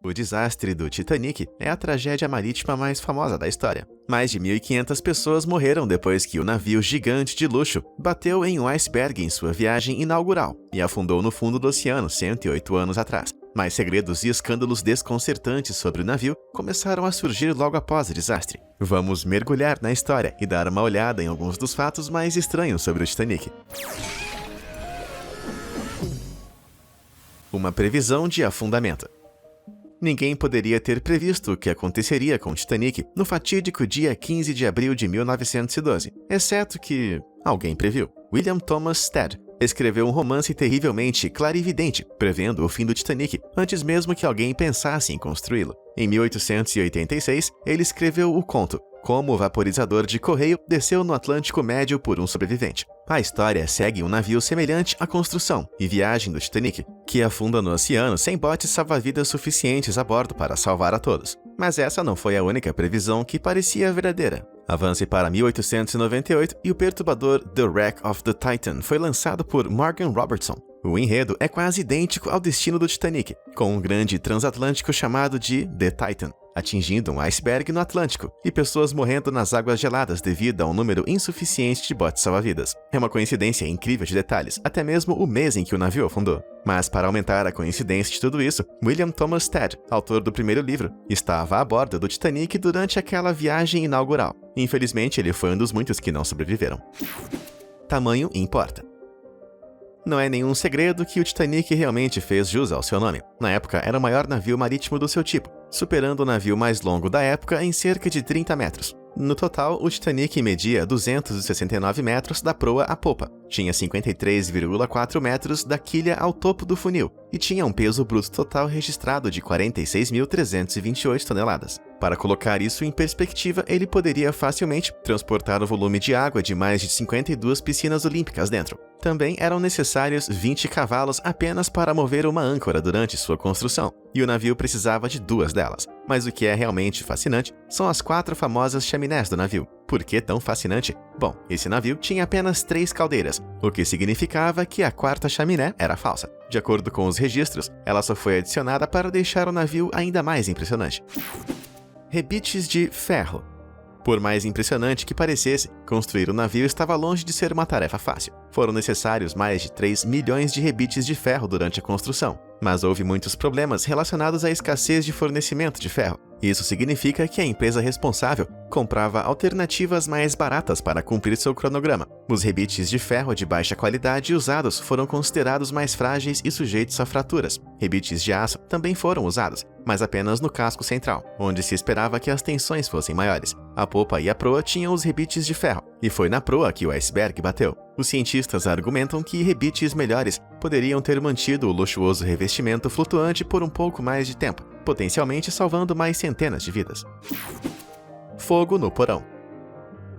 O desastre do Titanic é a tragédia marítima mais famosa da história. Mais de 1.500 pessoas morreram depois que o navio gigante de luxo bateu em um iceberg em sua viagem inaugural e afundou no fundo do oceano 108 anos atrás. Mas segredos e escândalos desconcertantes sobre o navio começaram a surgir logo após o desastre. Vamos mergulhar na história e dar uma olhada em alguns dos fatos mais estranhos sobre o Titanic. Uma previsão de afundamento. Ninguém poderia ter previsto o que aconteceria com o Titanic no fatídico dia 15 de abril de 1912, exceto que alguém previu. William Thomas Stead escreveu um romance terrivelmente clarividente, prevendo o fim do Titanic, antes mesmo que alguém pensasse em construí-lo. Em 1886, ele escreveu o conto Como o Vaporizador de Correio Desceu no Atlântico Médio por um Sobrevivente. A história segue um navio semelhante à construção e viagem do Titanic, que afunda no oceano sem botes salva-vidas suficientes a bordo para salvar a todos. Mas essa não foi a única previsão que parecia verdadeira. Avance para 1898 e o perturbador The Wreck of the Titan foi lançado por Morgan Robertson. O enredo é quase idêntico ao destino do Titanic, com um grande transatlântico chamado de The Titan, atingindo um iceberg no Atlântico e pessoas morrendo nas águas geladas devido a um número insuficiente de botes salva-vidas. É uma coincidência incrível de detalhes, até mesmo o mês em que o navio afundou. Mas para aumentar a coincidência de tudo isso, William Thomas Stead, autor do primeiro livro, estava a bordo do Titanic durante aquela viagem inaugural. Infelizmente, ele foi um dos muitos que não sobreviveram. Tamanho importa. Não é nenhum segredo que o Titanic realmente fez jus ao seu nome. Na época, era o maior navio marítimo do seu tipo, superando o navio mais longo da época em cerca de 30 metros. No total, o Titanic media 269 metros da proa à popa, tinha 53,4 metros da quilha ao topo do funil e tinha um peso bruto total registrado de 46.328 toneladas. Para colocar isso em perspectiva, ele poderia facilmente transportar o volume de água de mais de 52 piscinas olímpicas dentro. Também eram necessários 20 cavalos apenas para mover uma âncora durante sua construção, e o navio precisava de 2 delas. Mas o que é realmente fascinante são as 4 famosas chaminés do navio. Por que tão fascinante? Bom, esse navio tinha apenas 3 caldeiras, o que significava que a 4ª chaminé era falsa. De acordo com os registros, ela só foi adicionada para deixar o navio ainda mais impressionante. Rebites de ferro. Por mais impressionante que parecesse, construir um navio estava longe de ser uma tarefa fácil. Foram necessários mais de 3 milhões de rebites de ferro durante a construção, mas houve muitos problemas relacionados à escassez de fornecimento de ferro. Isso significa que a empresa responsável comprava alternativas mais baratas para cumprir seu cronograma. Os rebites de ferro de baixa qualidade usados foram considerados mais frágeis e sujeitos a fraturas. Rebites de aço também foram usados, mas apenas no casco central, onde se esperava que as tensões fossem maiores. A popa e a proa tinham os rebites de ferro, e foi na proa que o iceberg bateu. Os cientistas argumentam que rebites melhores poderiam ter mantido o luxuoso revestimento flutuante por um pouco mais de tempo, potencialmente salvando mais centenas de vidas. Fogo no porão.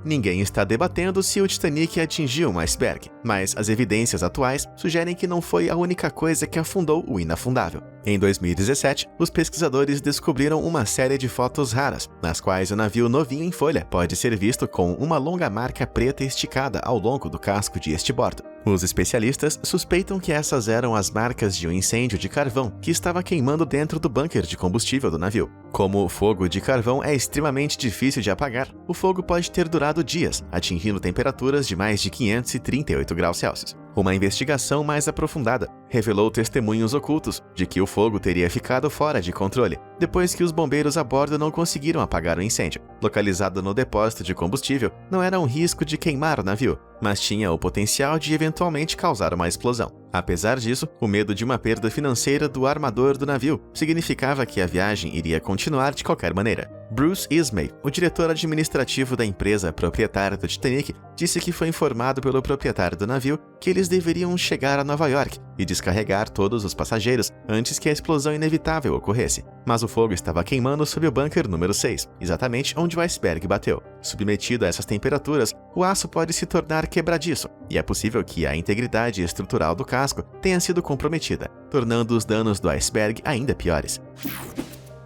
Ninguém está debatendo se o Titanic atingiu um iceberg, mas as evidências atuais sugerem que não foi a única coisa que afundou o inafundável. Em 2017, os pesquisadores descobriram uma série de fotos raras, nas quais o navio novinho em folha pode ser visto com uma longa marca preta esticada ao longo do casco de estibordo. Os especialistas suspeitam que essas eram as marcas de um incêndio de carvão que estava queimando dentro do bunker de combustível do navio. Como o fogo de carvão é extremamente difícil de apagar, o fogo pode ter durado dias, atingindo temperaturas de mais de 538 graus Celsius. Uma investigação mais aprofundada revelou testemunhos ocultos de que o fogo teria ficado fora de controle, depois que os bombeiros a bordo não conseguiram apagar o incêndio. Localizado no depósito de combustível, não era um risco de queimar o navio, mas tinha o potencial de eventualmente causar uma explosão. Apesar disso, o medo de uma perda financeira do armador do navio significava que a viagem iria continuar de qualquer maneira. Bruce Ismay, o diretor administrativo da empresa proprietária do Titanic, disse que foi informado pelo proprietário do navio que eles deveriam chegar a Nova York e descarregar todos os passageiros antes que a explosão inevitável ocorresse. Mas o fogo estava queimando sob o bunker número 6, exatamente onde o iceberg bateu. Submetido a essas temperaturas, o aço pode se tornar quebradiço, e é possível que a integridade estrutural do casco tenha sido comprometida, tornando os danos do iceberg ainda piores.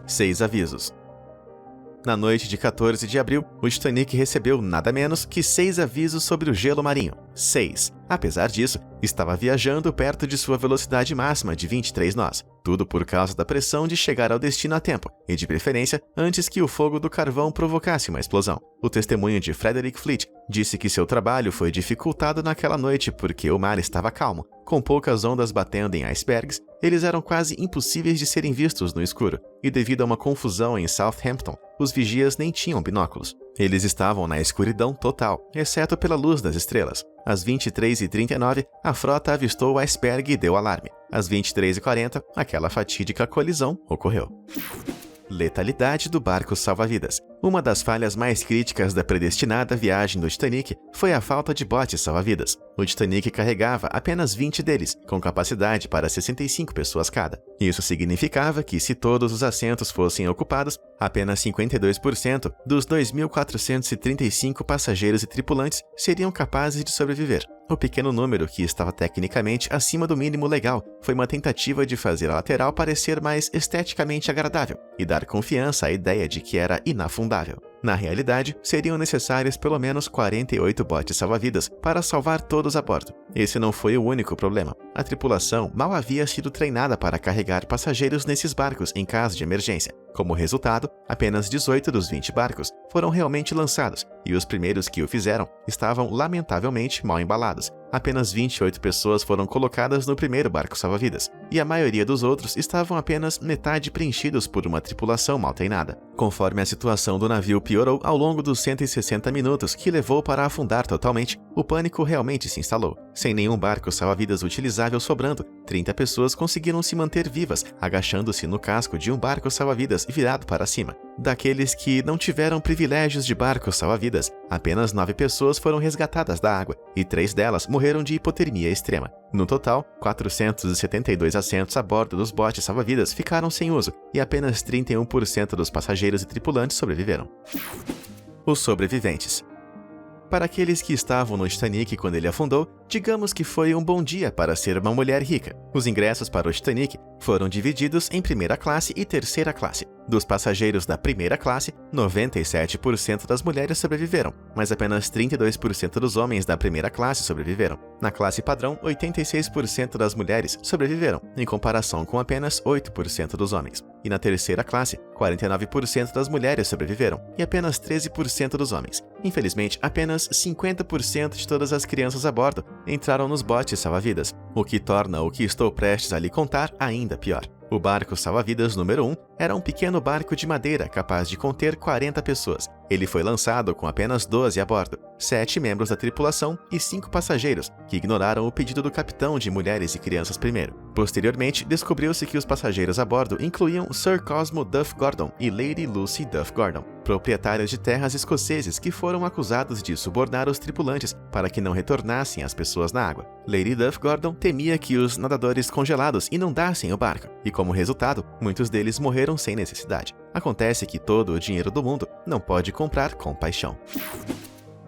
6 avisos. Na noite de 14 de abril, o Titanic recebeu nada menos que 6 avisos sobre o gelo marinho. 6. Apesar disso, estava viajando perto de sua velocidade máxima de 23 nós. Tudo por causa da pressão de chegar ao destino a tempo, e de preferência antes que o fogo do carvão provocasse uma explosão. O testemunho de Frederick Fleet disse que seu trabalho foi dificultado naquela noite porque o mar estava calmo, com poucas ondas batendo em icebergs. Eles eram quase impossíveis de serem vistos no escuro, e devido a uma confusão em Southampton, os vigias nem tinham binóculos. Eles estavam na escuridão total, exceto pela luz das estrelas. Às 23h39, a frota avistou o iceberg e deu alarme. Às 23h40, aquela fatídica colisão ocorreu. Letalidade do barco salva-vidas. Uma das falhas mais críticas da predestinada viagem do Titanic foi a falta de botes salva-vidas. O Titanic carregava apenas 20 deles, com capacidade para 65 pessoas cada. Isso significava que, se todos os assentos fossem ocupados, apenas 52% dos 2.435 passageiros e tripulantes seriam capazes de sobreviver. O pequeno número, que estava tecnicamente acima do mínimo legal, foi uma tentativa de fazer a lateral parecer mais esteticamente agradável e dar confiança à ideia de que era inafundável. Na realidade, seriam necessários pelo menos 48 botes salva-vidas para salvar todos a bordo. Esse não foi o único problema. A tripulação mal havia sido treinada para carregar passageiros nesses barcos em caso de emergência. Como resultado, apenas 18 dos 20 barcos foram realmente lançados, e os primeiros que o fizeram estavam lamentavelmente mal embalados. Apenas 28 pessoas foram colocadas no primeiro barco salva-vidas, e a maioria dos outros estavam apenas metade preenchidos por uma tripulação mal treinada. Conforme a situação do navio piorou ao longo dos 160 minutos que levou para afundar totalmente, o pânico realmente se instalou. Sem nenhum barco salva-vidas utilizável sobrando, 30 pessoas conseguiram se manter vivas, agachando-se no casco de um barco salva-vidas virado para cima. Daqueles que não tiveram privilégios de barcos salva-vidas, apenas 9 pessoas foram resgatadas da água, e 3 delas morreram de hipotermia extrema. No total, 472 assentos a bordo dos botes salva-vidas ficaram sem uso, e apenas 31% dos passageiros e tripulantes sobreviveram. Os sobreviventes. Para aqueles que estavam no Titanic quando ele afundou, digamos que foi um bom dia para ser uma mulher rica. Os ingressos para o Titanic foram divididos em primeira classe e terceira classe. Dos passageiros da primeira classe, 97% das mulheres sobreviveram, mas apenas 32% dos homens da primeira classe sobreviveram. Na classe padrão, 86% das mulheres sobreviveram, em comparação com apenas 8% dos homens. E na terceira classe, 49% das mulheres sobreviveram, e apenas 13% dos homens. Infelizmente, apenas 50% de todas as crianças a bordo entraram nos botes salva-vidas, o que torna o que estou prestes a lhe contar ainda pior. O barco salva-vidas número 1 era um pequeno barco de madeira capaz de conter 40 pessoas. Ele foi lançado com apenas 12 a bordo, 7 membros da tripulação e 5 passageiros, que ignoraram o pedido do capitão de mulheres e crianças primeiro. Posteriormente, descobriu-se que os passageiros a bordo incluíam Sir Cosmo Duff Gordon e Lady Lucy Duff Gordon, proprietários de terras escoceses que foram acusados de subornar os tripulantes para que não retornassem as pessoas na água. Lady Duff Gordon temia que os nadadores congelados inundassem o barco, e como resultado, muitos deles morreram sem necessidade. Acontece que todo o dinheiro do mundo não pode comprar compaixão.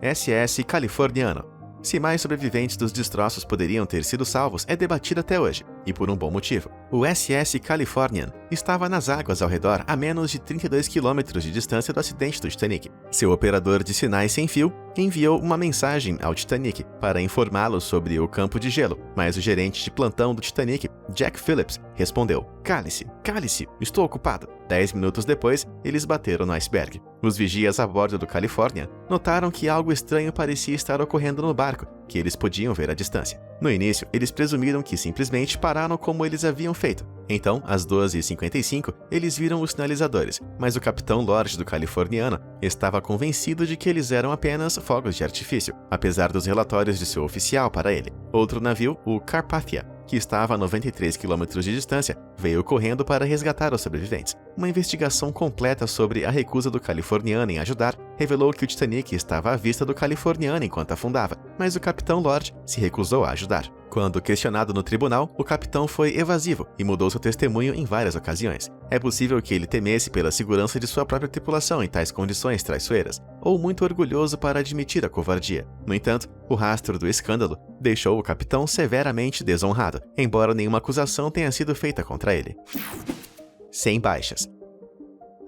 SS Californiano. Se mais sobreviventes dos destroços poderiam ter sido salvos é debatido até hoje, e por um bom motivo. O SS Californian estava nas águas ao redor a menos de 32 km de distância do acidente do Titanic. Seu operador de sinais sem fio enviou uma mensagem ao Titanic para informá-lo sobre o campo de gelo, mas o gerente de plantão do Titanic, Jack Phillips, respondeu: "Cale-se, cale-se, estou ocupado." 10 minutos depois, eles bateram no iceberg. Os vigias a bordo do California notaram que algo estranho parecia estar ocorrendo no barco, que eles podiam ver à distância. No início, eles presumiram que simplesmente pararam como eles haviam feito. Então, às 12h55, eles viram os sinalizadores, mas o capitão Lord do Californiano estava convencido de que eles eram apenas fogos de artifício, apesar dos relatórios de seu oficial para ele. Outro navio, o Carpathia, que estava a 93 km de distância, veio correndo para resgatar os sobreviventes. Uma investigação completa sobre a recusa do Californiano em ajudar revelou que o Titanic estava à vista do Californiano enquanto afundava, mas o capitão Lord se recusou a ajudar. Quando questionado no tribunal, o capitão foi evasivo e mudou seu testemunho em várias ocasiões. É possível que ele temesse pela segurança de sua própria tripulação em tais condições traiçoeiras, ou muito orgulhoso para admitir a covardia. No entanto, o rastro do escândalo deixou o capitão severamente desonrado, embora nenhuma acusação tenha sido feita contra ele. Sem baixas.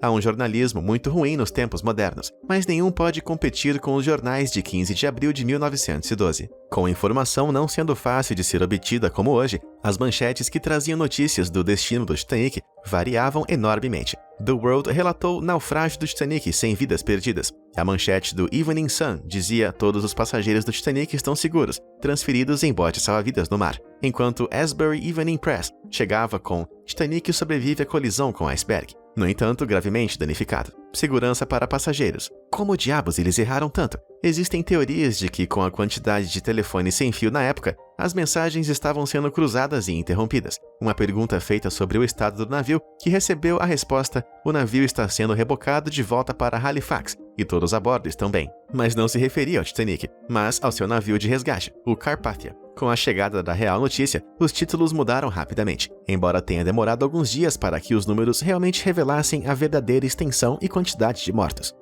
Há um jornalismo muito ruim nos tempos modernos, mas nenhum pode competir com os jornais de 15 de abril de 1912. Com a informação não sendo fácil de ser obtida como hoje, as manchetes que traziam notícias do destino do Titanic variavam enormemente. The World relatou naufrágio do Titanic sem vidas perdidas. A manchete do Evening Sun dizia: todos os passageiros do Titanic estão seguros, transferidos em botes salva-vidas no mar. Enquanto Asbury Evening Press chegava com: Titanic sobrevive à colisão com iceberg, no entanto gravemente danificado. Segurança para passageiros. Como diabos eles erraram tanto? Existem teorias de que, com a quantidade de telefone sem fio na época, as mensagens estavam sendo cruzadas e interrompidas. Uma pergunta feita sobre o estado do navio, que recebeu a resposta: o navio está sendo rebocado de volta para Halifax, e todos a bordo estão bem. Mas não se referia ao Titanic, mas ao seu navio de resgate, o Carpathia. Com a chegada da real notícia, os títulos mudaram rapidamente, embora tenha demorado alguns dias para que os números realmente revelassem a verdadeira extensão e quantidade de mortos.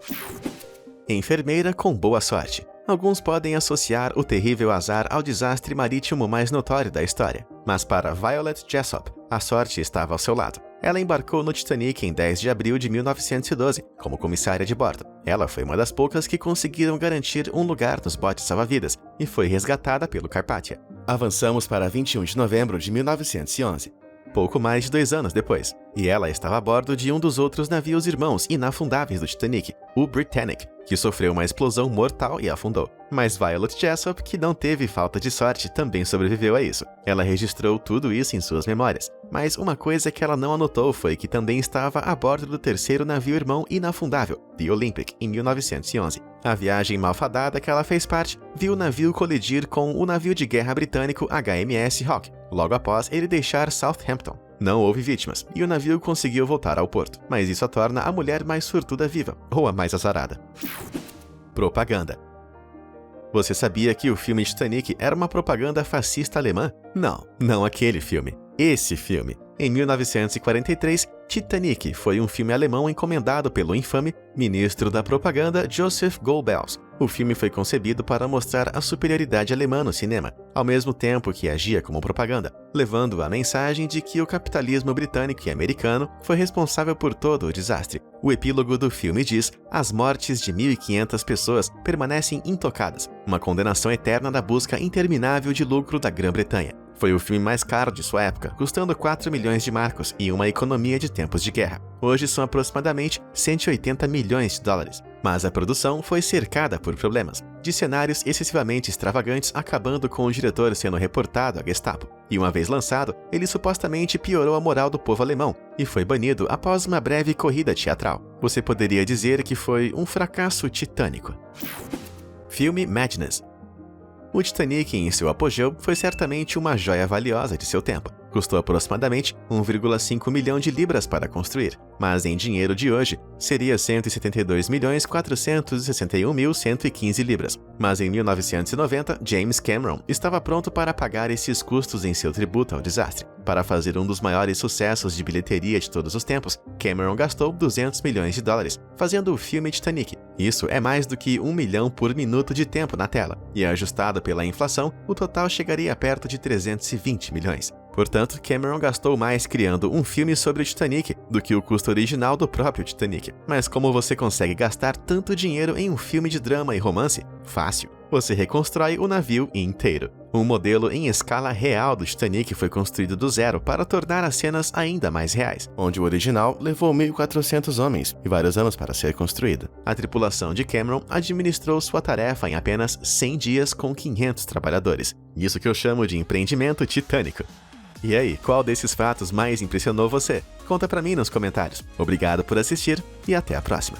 Enfermeira com boa sorte. Alguns podem associar o terrível azar ao desastre marítimo mais notório da história, mas para Violet Jessop, a sorte estava ao seu lado. Ela embarcou no Titanic em 10 de abril de 1912, como comissária de bordo. Ela foi uma das poucas que conseguiram garantir um lugar nos botes salva-vidas e foi resgatada pelo Carpathia. Avançamos para 21 de novembro de 1911. Pouco mais de 2 anos depois, e ela estava a bordo de um dos outros navios irmãos inafundáveis do Titanic, o Britannic, que sofreu uma explosão mortal e afundou. Mas Violet Jessop, que não teve falta de sorte, também sobreviveu a isso. Ela registrou tudo isso em suas memórias, mas uma coisa que ela não anotou foi que também estava a bordo do terceiro navio irmão inafundável, The Olympic, em 1911. A viagem malfadada que ela fez parte viu o navio colidir com o navio de guerra britânico HMS Hawke, logo após ele deixar Southampton. Não houve vítimas, e o navio conseguiu voltar ao porto, mas isso a torna a mulher mais sortuda viva, ou a mais azarada. Propaganda. Você sabia que o filme Titanic era uma propaganda fascista alemã? Não aquele filme. Esse filme. Em 1943, Titanic foi um filme alemão encomendado pelo infame ministro da propaganda Joseph Goebbels. O filme foi concebido para mostrar a superioridade alemã no cinema, ao mesmo tempo que agia como propaganda, levando a mensagem de que o capitalismo britânico e americano foi responsável por todo o desastre. O epílogo do filme diz: as mortes de 1.500 pessoas permanecem intocadas, uma condenação eterna da busca interminável de lucro da Grã-Bretanha. Foi o filme mais caro de sua época, custando 4 milhões de marcos e uma economia de tempos de guerra. Hoje são aproximadamente 180 milhões de dólares. Mas a produção foi cercada por problemas, de cenários excessivamente extravagantes, acabando com o diretor sendo reportado à Gestapo. E uma vez lançado, ele supostamente piorou a moral do povo alemão e foi banido após uma breve corrida teatral. Você poderia dizer que foi um fracasso titânico. Filme Madness. O Titanic, em seu apogeu, foi certamente uma joia valiosa de seu tempo. Custou aproximadamente 1,5 milhão de libras para construir, mas em dinheiro de hoje seria 172.461.115 libras. Mas em 1990, James Cameron estava pronto para pagar esses custos em seu tributo ao desastre. Para fazer um dos maiores sucessos de bilheteria de todos os tempos, Cameron gastou 200 milhões de dólares fazendo o filme Titanic. Isso é mais do que 1 milhão por minuto de tempo na tela, e ajustado pela inflação, o total chegaria perto de 320 milhões. Portanto, Cameron gastou mais criando um filme sobre o Titanic do que o custo original do próprio Titanic. Mas como você consegue gastar tanto dinheiro em um filme de drama e romance? Fácil. Você reconstrói o navio inteiro. Um modelo em escala real do Titanic foi construído do zero para tornar as cenas ainda mais reais, onde o original levou 1.400 homens e vários anos para ser construído. A tripulação de Cameron administrou sua tarefa em apenas 100 dias com 500 trabalhadores. Isso que eu chamo de empreendimento titânico. E aí, qual desses fatos mais impressionou você? Conta pra mim nos comentários. Obrigado por assistir e até a próxima.